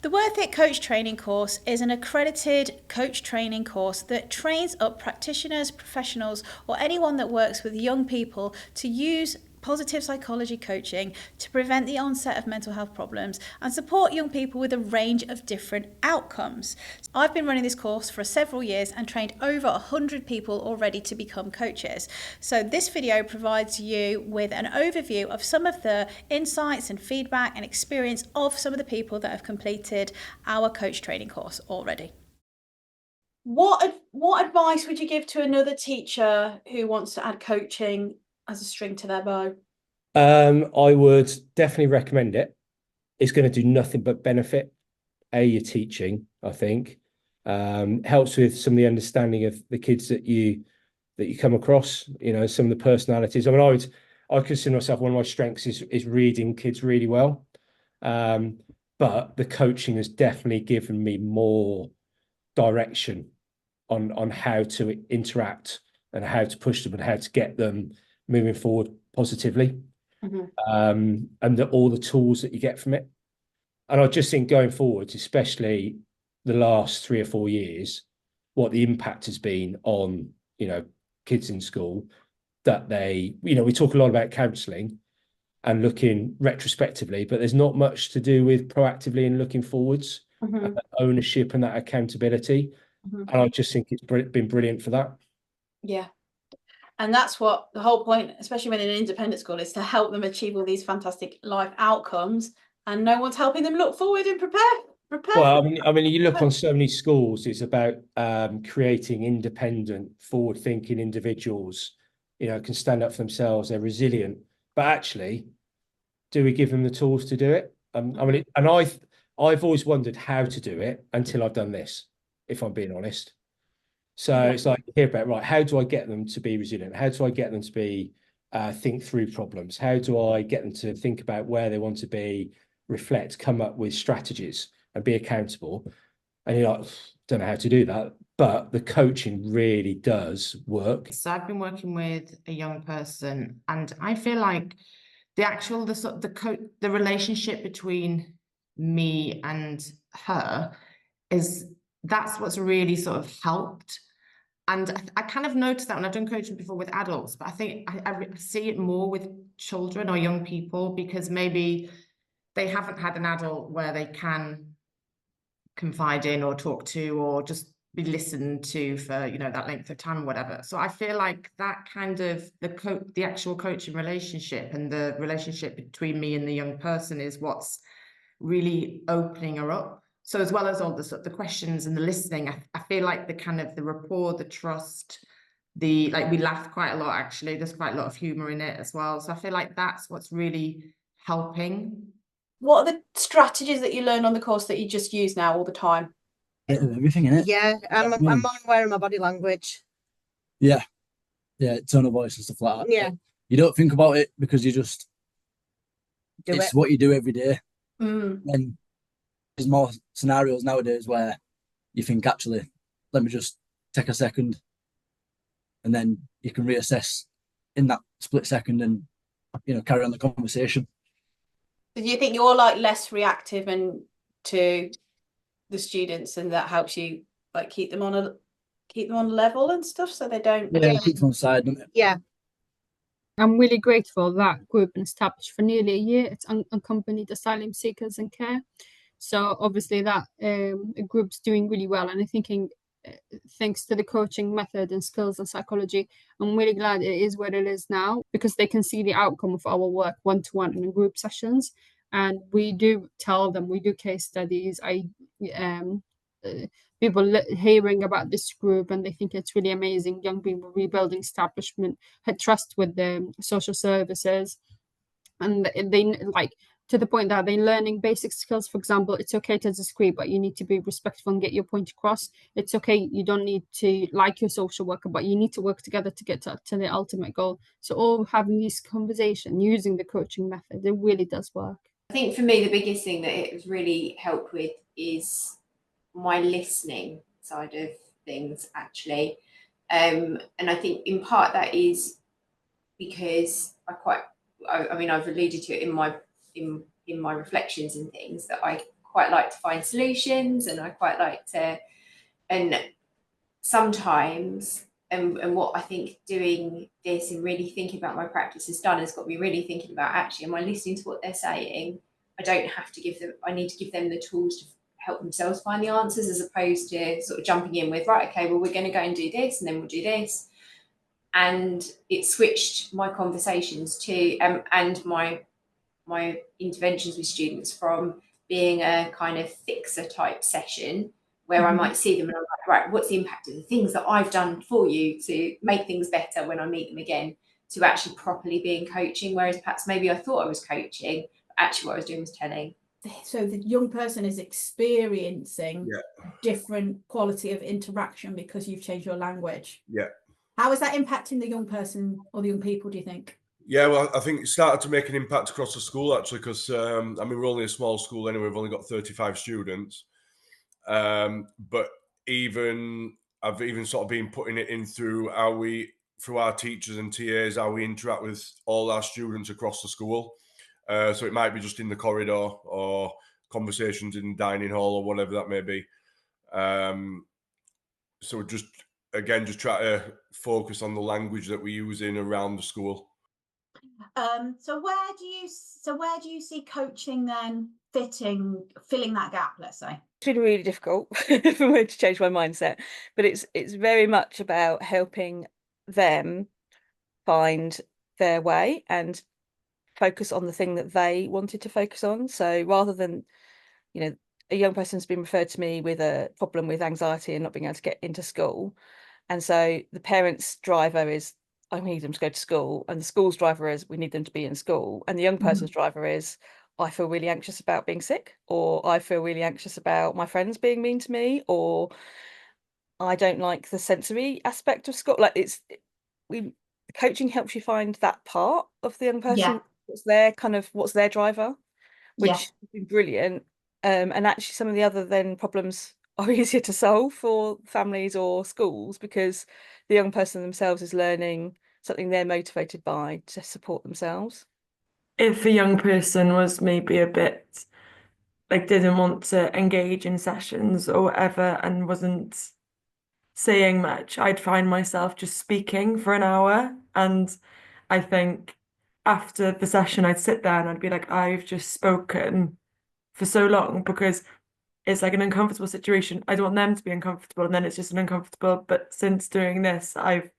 The Worth It Coach Training course is an accredited coach training course that trains up practitioners, professionals, or anyone that works with young people to use positive psychology coaching to prevent the onset of mental health problems and support young people with a range of different outcomes. I've been running this course for several years and trained over 100 people already to become coaches. So this video provides you with an overview of some of the insights and feedback and experience of some of the people that have completed our coach training course already. What advice would you give to another teacher who wants to add coaching as a string to their bow? I would definitely recommend it. It's going to do nothing but benefit your teaching, I think. Helps with some of the understanding of the kids that you come across, some of the personalities. I mean, I consider myself, one of my strengths is reading kids really well. But the coaching has definitely given me more direction on how to interact and how to push them and how to get them moving forward positively. And all the tools that you get from it. And I just think going forward, especially the last 3 or 4 years, what the impact has been on, kids in school, that we talk a lot about counselling and looking retrospectively, but there's not much to do with proactively and looking forwards, and that ownership and that accountability. And I just think it's been brilliant for that. Yeah. And that's what the whole point, especially when in an independent school, is to help them achieve all these fantastic life outcomes, and no one's helping them look forward and prepare. Well, I mean, you look on so many schools, it's about creating independent, forward-thinking individuals, can stand up for themselves, they're resilient. But actually, do we give them the tools to do it? I mean, and I've always wondered how to do it until I've done this, if I'm being honest. So it's like, hear about, right, how do I get them to be resilient? How do I get them to be think through problems? How do I get them to think about where they want to be, reflect, come up with strategies and be accountable? And you're like, don't know how to do that, but the coaching really does work. So I've been working with a young person, and I feel like the relationship between me and her that's what's really sort of helped. And I kind of noticed that when I've done coaching before with adults, but I think I see it more with children or young people, because maybe they haven't had an adult where they can confide in or talk to or just be listened to for that length of time or whatever. So I feel like that kind of the actual coaching relationship and the relationship between me and the young person is what's really opening her up. So as well as all the questions and the listening, I feel like the kind of the rapport, the trust, we laugh quite a lot, actually. There's quite a lot of humor in it as well. So I feel like that's what's really helping. What are the strategies that you learn on the course that you just use now all the time? Everything in it. Yeah, I'm more aware of my body language. Yeah, tone of voice and stuff like that. Yeah. You don't think about it because you just it's what you do every day. And there's more scenarios nowadays where you think, actually, let me just take a second, and then you can reassess in that split second and carry on the conversation. Do you think you're like less reactive and to the students, and that helps you like keep them on a level and stuff, so they don't keep them on side, don't it? Yeah. I'm really grateful that group been established for nearly a year. It's Unaccompanied Asylum Seekers in Care. So obviously that group's doing really well, and I'm thinking thanks to the coaching method and skills and psychology, I'm really glad it is where it is now, because they can see the outcome of our work one-to-one and in group sessions. And we do tell them, we do case studies. People hearing about this group and they think it's really amazing. Young people rebuilding establishment, had trust with the social services, and they to the point that they're learning basic skills. For example, it's okay to disagree, but you need to be respectful and get your point across. It's okay, you don't need to like your social worker, but you need to work together to get to the ultimate goal. So all having these conversations using the coaching method, it really does work. I think for me, the biggest thing that it has really helped with is my listening side of things, actually. And I think in part that is because I've alluded to it in my reflections and things, that I quite like to find solutions, and I quite like to, and sometimes, and what I think doing this and really thinking about my practice has done has got me really thinking about, actually, am I listening to what they're saying? I don't have to give them, I need to give them the tools to help themselves find the answers, as opposed to sort of jumping in with, right, okay, well, we're going to go and do this, and then we'll do this. And it switched my conversations to, and my interventions with students, from being a kind of fixer type session where I might see them and I'm like, right, what's the impact of the things that I've done for you to make things better when I meet them again, to actually properly being coaching, whereas perhaps maybe I thought I was coaching, but actually what I was doing was telling. So the young person is experiencing different quality of interaction because you've changed your language. Yeah. How is that impacting the young person or the young people, do you think? Yeah, well, I think it started to make an impact across the school, actually, because, I mean, we're only a small school anyway. We've only got 35 students. But I've even sort of been putting it in through our teachers and TAs, how we interact with all our students across the school. So it might be just in the corridor or conversations in the dining hall or whatever that may be. So just try to focus on the language that we use in around the school. So where do you see coaching then filling that gap, let's say? It's been really difficult for me to change my mindset, but it's very much about helping them find their way and focus on the thing that they wanted to focus on. So rather than, a young person's been referred to me with a problem with anxiety and not being able to get into school, and so the parents' driver is, I need them to go to school, and the school's driver is, we need them to be in school, and the young person's driver is, I feel really anxious about being sick, or I feel really anxious about my friends being mean to me, or I don't like the sensory aspect of school. Like coaching helps you find that part of the young person, what's their driver, which has been brilliant. And actually some of the other then problems are easier to solve for families or schools, because the young person themselves is learning something they're motivated by to support themselves. If a young person was maybe a bit like didn't want to engage in sessions or whatever and wasn't saying much, I'd find myself just speaking for an hour, and I think after the session I'd sit there and I'd be like, I've just spoken for so long, because it's like an uncomfortable situation. I don't want them to be uncomfortable, and then it's just an uncomfortable. But since doing this, I've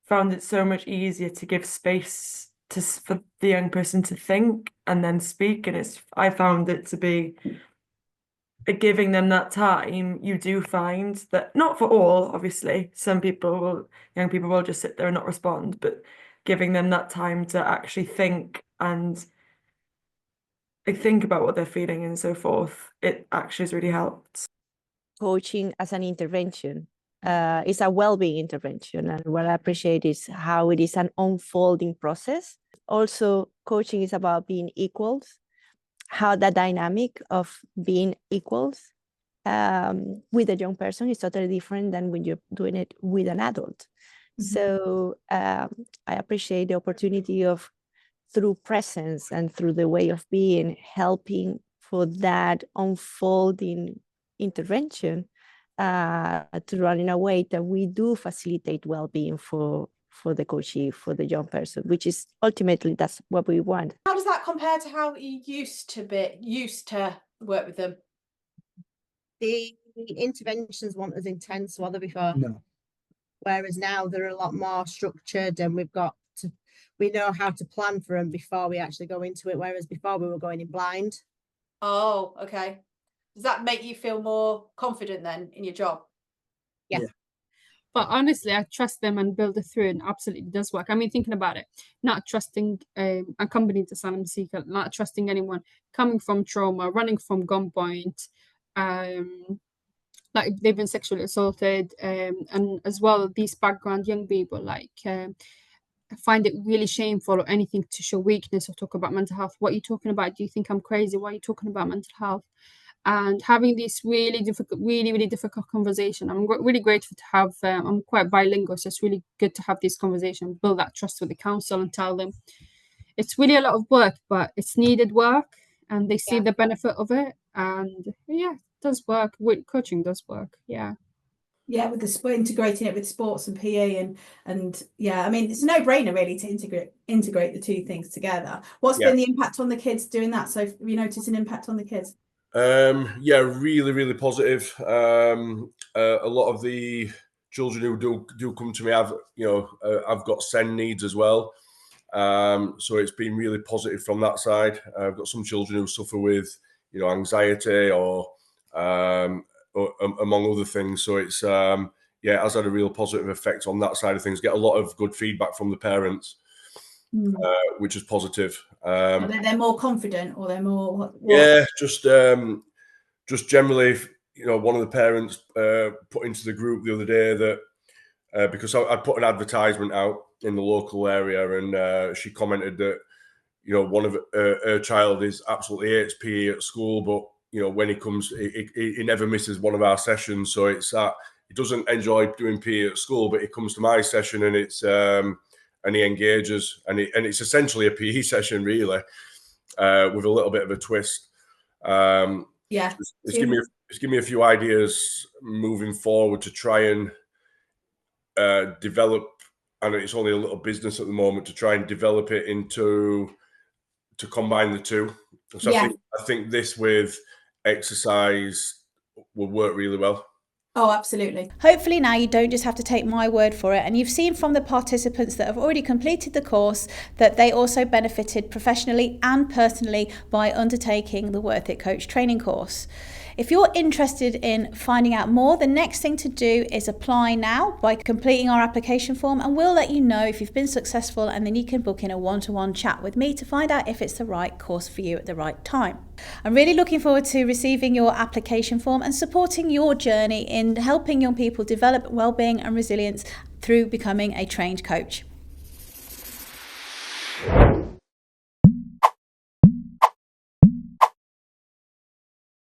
found it so much easier to give space for the young person to think and then speak. And I found it to be giving them that time. You do find that, not for all, obviously, young people will just sit there and not respond, but giving them that time to actually think and think about what they're feeling and so forth, it actually has really helped. Coaching as an intervention is a well-being intervention, and what I appreciate is how it is an unfolding process. Also, coaching is about being equals, how the dynamic of being equals with a young person is totally different than when you're doing it with an adult. So I appreciate the opportunity of, through presence and through the way of being, helping for that unfolding intervention to run in a way that we do facilitate well-being for the coachee, for the young person, which is ultimately, that's what we want. How does that compare to how you used to work with them? The interventions weren't as intense, were they, before? No. Whereas now they're a lot more structured, and we know how to plan for them before we actually go into it, whereas before we were going in blind. Oh, okay. Does that make you feel more confident then in your job? Yeah. But honestly, I trust them and build it through, and absolutely does work. I mean, thinking about it, not trusting accompanied asylum seeker, not trusting anyone coming from trauma, running from gunpoint, like they've been sexually assaulted, and as well, these background young people, like find it really shameful or anything to show weakness or talk about mental health. What are you talking about? Do you think I'm crazy? Why are you talking about mental health? And having this really difficult conversation. I'm really grateful to have, I'm quite bilingual, so it's really good to have this conversation, build that trust with the council and tell them it's really a lot of work, but it's needed work, and they see the benefit of it. And yeah, it does work. Coaching does work. Yeah. Yeah, with integrating it with sports and PE and yeah, I mean, it's a no-brainer really to integrate the two things together. What's been the impact on the kids doing that? So have you noticed an impact on the kids? Yeah, really, really positive. A lot of the children who do come to me have got SEND needs as well. So it's been really positive from that side. I've got some children who suffer with anxiety or among other things. So it's it has had a real positive effect on that side of things. Get a lot of good feedback from the parents, which is positive. They're more confident, or they're more what? Yeah, just generally, one of the parents put into the group the other day that because I put an advertisement out in the local area, and she commented that one of her child is absolutely hates PE at school, but when he comes, he never misses one of our sessions. So it's that he doesn't enjoy doing PE at school, but he comes to my session and it's and he engages, and it's essentially a PE session really, with a little bit of a twist. It's given me a few ideas moving forward to try and develop, and it's only a little business at the moment, to try and develop it to combine the two. So I think this with exercise will work really well. Oh, absolutely. Hopefully now you don't just have to take my word for it, and you've seen from the participants that have already completed the course that they also benefited professionally and personally by undertaking the Worth It Coach training course. If you're interested in finding out more, the next thing to do is apply now by completing our application form, and we'll let you know if you've been successful, and then you can book in a one-to-one chat with me to find out if it's the right course for you at the right time. I'm really looking forward to receiving your application form and supporting your journey in helping young people develop wellbeing and resilience through becoming a trained coach.